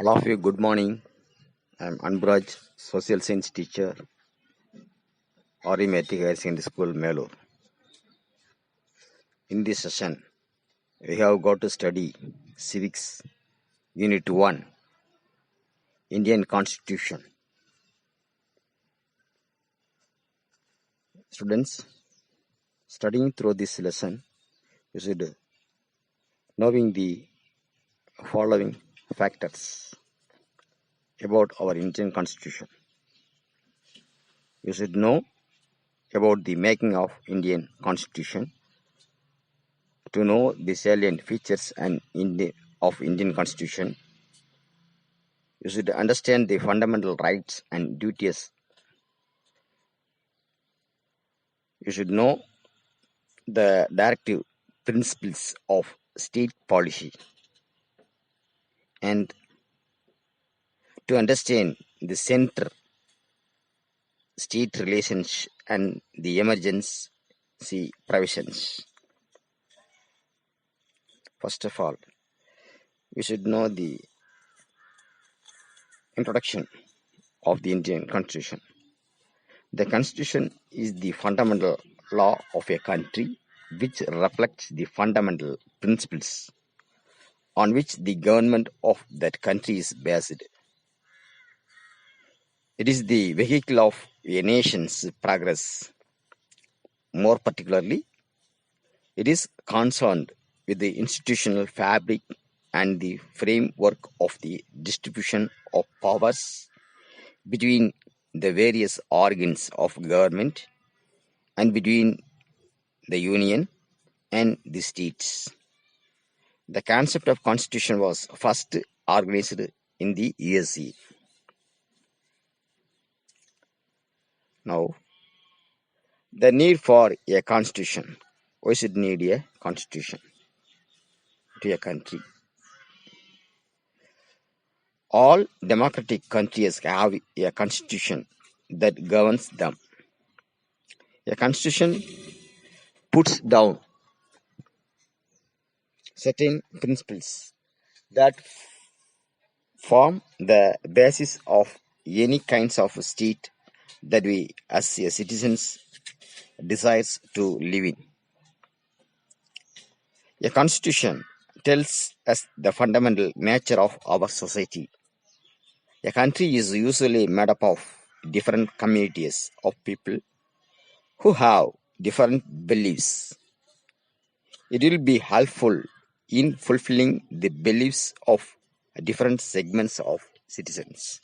All of you, good morning. I'm Anbraj, social science teacher, Metric Higher Secondary School, Melur. In this session, we have got to study Civics, Unit 1, Indian Constitution. Students, studying through this lesson, you should knowing the following factors about our Indian Constitution. You should know about the making of Indian Constitution. To know the salient features of Indian Constitution, you should understand the fundamental rights and duties. You should know the directive principles of state policy, and to understand the center state relations and the emergency provisions. First of all, we should know the introduction of the Indian Constitution. The Constitution is the fundamental law of a country which reflects the fundamental principles on which the government of that country is based. It is the vehicle of a nation's progress. More particularly, it is concerned with the institutional fabric and the framework of the distribution of powers between the various organs of government and between the union and the states. The concept of constitution was first organized in the USA. Now, the need for a constitution. We should need a constitution to a country. All democratic countries have a constitution that governs them. A constitution puts down certain principles that form the basis of any kinds of state that we as citizens desires to live in. A constitution tells us the fundamental nature of our society. A country is usually made up of different communities of people who have different beliefs. It will be helpful in fulfilling the beliefs of different segments of citizens.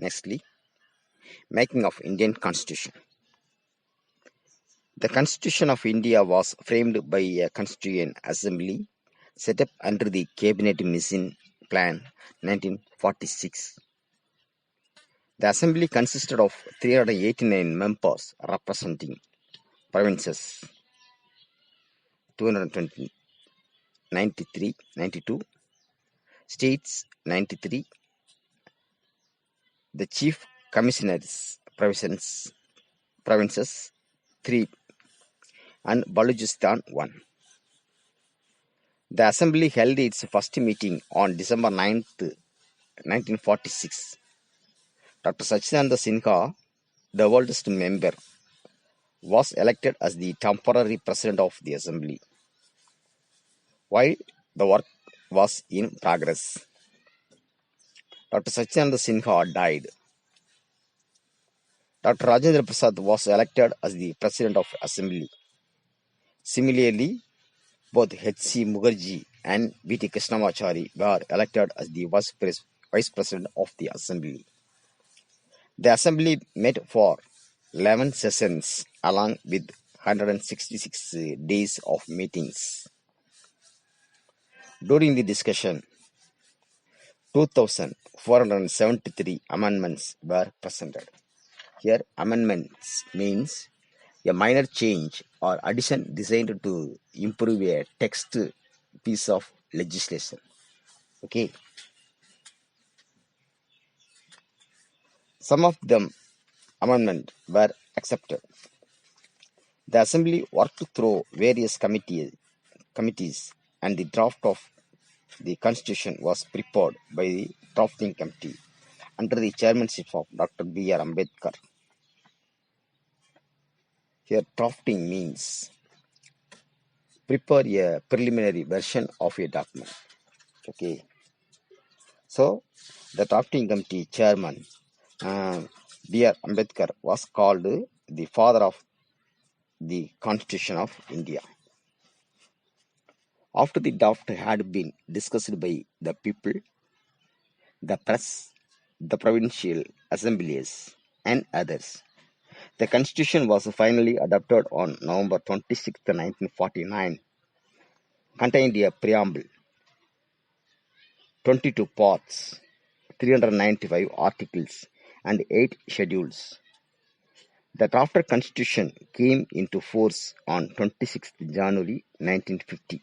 Nextly, making of Indian Constitution. The Constitution of India was framed by a Constituent Assembly set up under the Cabinet Mission Plan 1946. The Assembly consisted of 389 members representing provinces 220, 93, 92, states 93, the chief commissioners provinces 3, and Balochistan 1. The Assembly held its first meeting on December 9th, 1946. Dr. Sachidananda Sinha, the oldest member, was elected as the temporary president of the Assembly while the work was in progress. Dr. Sachidananda Sinha died. Dr. Rajendra Prasad was elected as the president of Assembly. Similarly, both H.C. Mukherjee and B.T. Krishnamachari were elected as the vice president of the Assembly. The Assembly met for 11 sessions along with 166 days of meetings. During the discussion, 2,473 amendments were presented. Here, amendments means a minor change or addition designed to improve a text piece of legislation. Okay. Some of them amendments were accepted. The Assembly worked through various committees and the draft of The Constitution was prepared by the drafting committee under the chairmanship of Dr. B.R. Ambedkar. Here, drafting means prepare a preliminary version of a document. Okay, so the drafting committee chairman uh, B.R. Ambedkar was called the father of the Constitution of India. After the draft had been discussed by the people, the press, the provincial assemblies, and others, the Constitution was finally adopted on November 26, 1949, contained a preamble, 22 parts, 395 articles, and 8 schedules. The drafted Constitution came into force on 26th January 1950.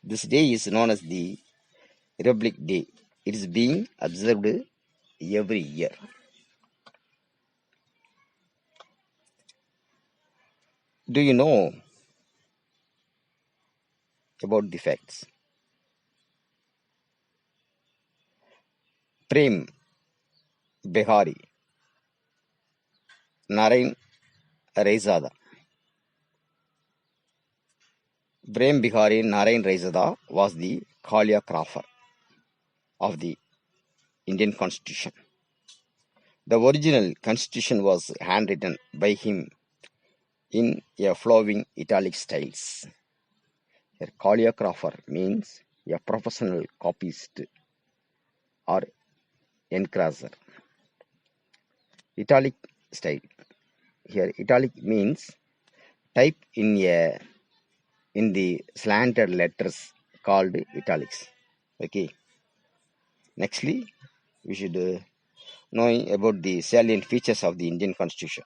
This day is known as the Republic Day. It is being observed every year. Do you know about the facts? Prem Bihari Narain Raizada. Prem Bihari Narain Raizada was the choreographer of the Indian Constitution. The original Constitution was handwritten by him in a flowing italic styles. A choreographer means a professional copyist or engraver. Italic style. Here, italic means type in the slanted letters called italics. Okay. Nextly, we should know about the salient features of the Indian Constitution.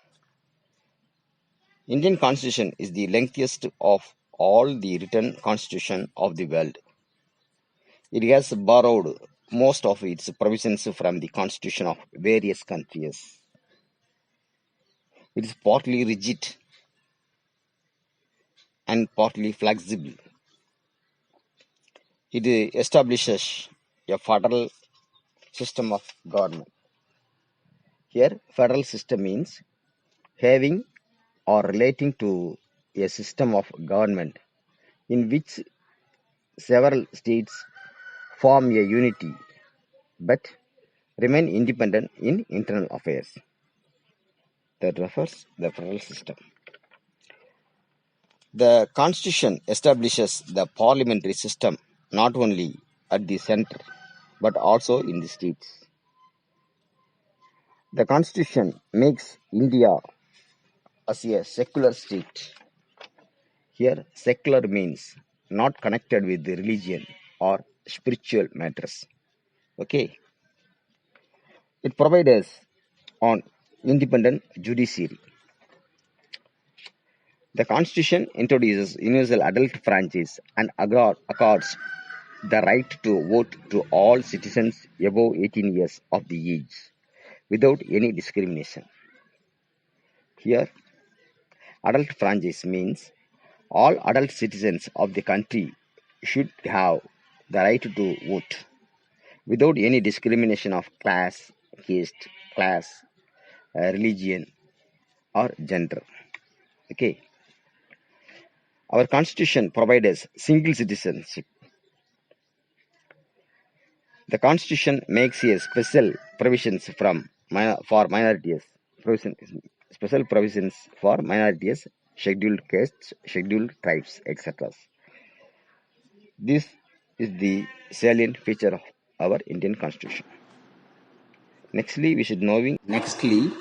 Indian Constitution is the lengthiest of all the written constitution of the world. It has borrowed most of its provisions from the constitution of various countries. It is partly rigid and partly flexible. It establishes a federal system of government. Here, federal system means having or relating to a system of government in which several states form a unity but remain independent in internal affairs. That refers the federal system. The Constitution establishes the parliamentary system not only at the center but also in the states. The Constitution makes India as a secular state. Here, secular means not connected with the religion or spiritual matters. Okay. It provides us on independent judiciary. The Constitution introduces universal adult franchise and accords the right to vote to all citizens above 18 years of the age without any discrimination. Here, adult franchise means all adult citizens of the country should have the right to vote without any discrimination of class, caste, class, religion, or gender. Okay. Our Constitution provides us single citizenship. The Constitution makes a special provisions for minorities. Special provisions for minorities, scheduled castes, scheduled tribes, etc. This is the salient feature of our Indian Constitution. Nextly,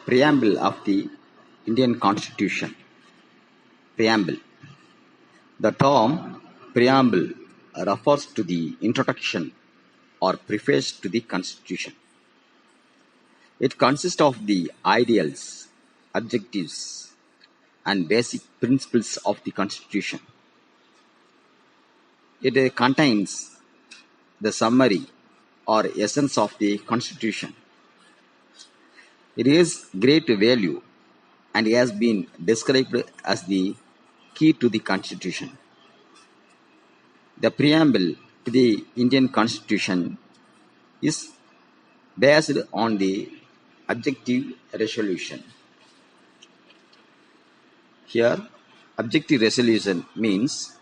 preamble of the Indian Constitution. Preamble. The term preamble refers to the introduction or preface to the Constitution. It consists of the ideals, objectives, and basic principles of the Constitution. It contains the summary or essence of the Constitution. It is great value and has been described as the key to the Constitution. The preamble to the Indian Constitution is based on the objective resolution. Here, objective resolution means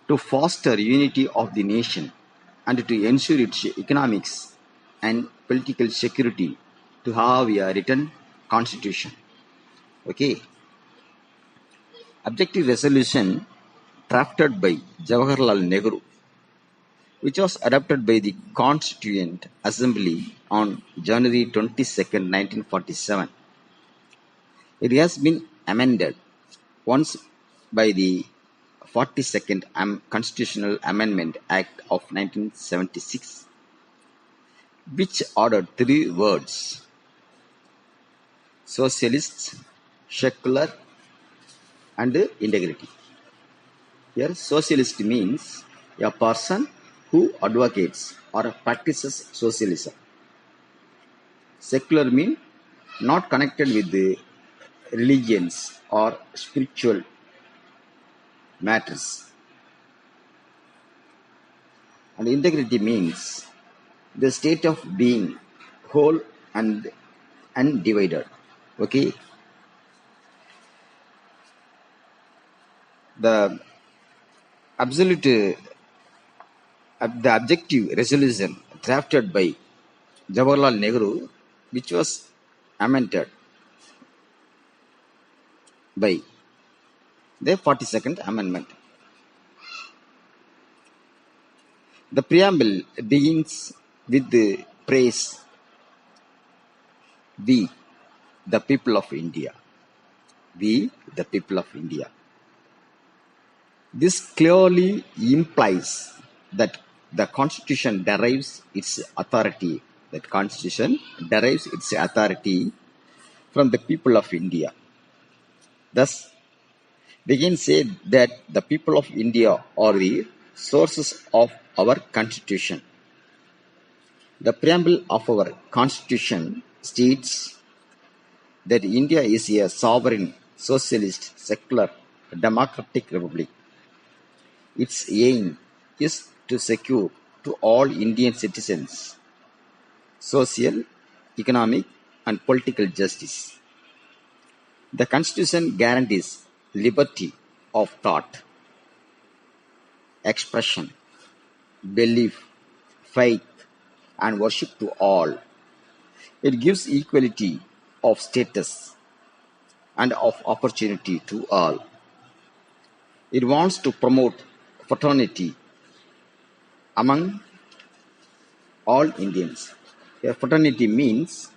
to foster unity of the nation and to ensure its economics and political security to have a written constitution. Okay. Objective resolution drafted by Jawaharlal Nehru, which was adopted by the Constituent Assembly on January 22, 1947. It has been amended once by the 42nd Constitutional Amendment Act of 1976, which ordered three words: socialist, secular, and integrity. Here, socialist means a person who advocates or practices socialism. Secular means not connected with the religions or spiritual matters. And integrity means the state of being whole and undivided. Okay. The objective resolution drafted by Jawaharlal Nehru, which was amended by the 42nd Amendment. The preamble begins with the praise, "We, the people of India." We, the people of India. This clearly implies that the Constitution derives its authority. That Constitution derives its authority from the people of India. Thus, we can say that the people of India are the sources of our Constitution. The preamble of our Constitution states that India is a sovereign, socialist, secular, democratic republic. Its aim is to secure to all Indian citizens social, economic, and political justice. The Constitution guarantees liberty of thought, expression, belief, faith, and worship to all. It gives equality of status and of opportunity to all. It wants to promote fraternity among all Indians. Fraternity means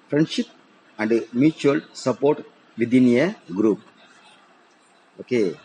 friendship and mutual support within a group. Okay.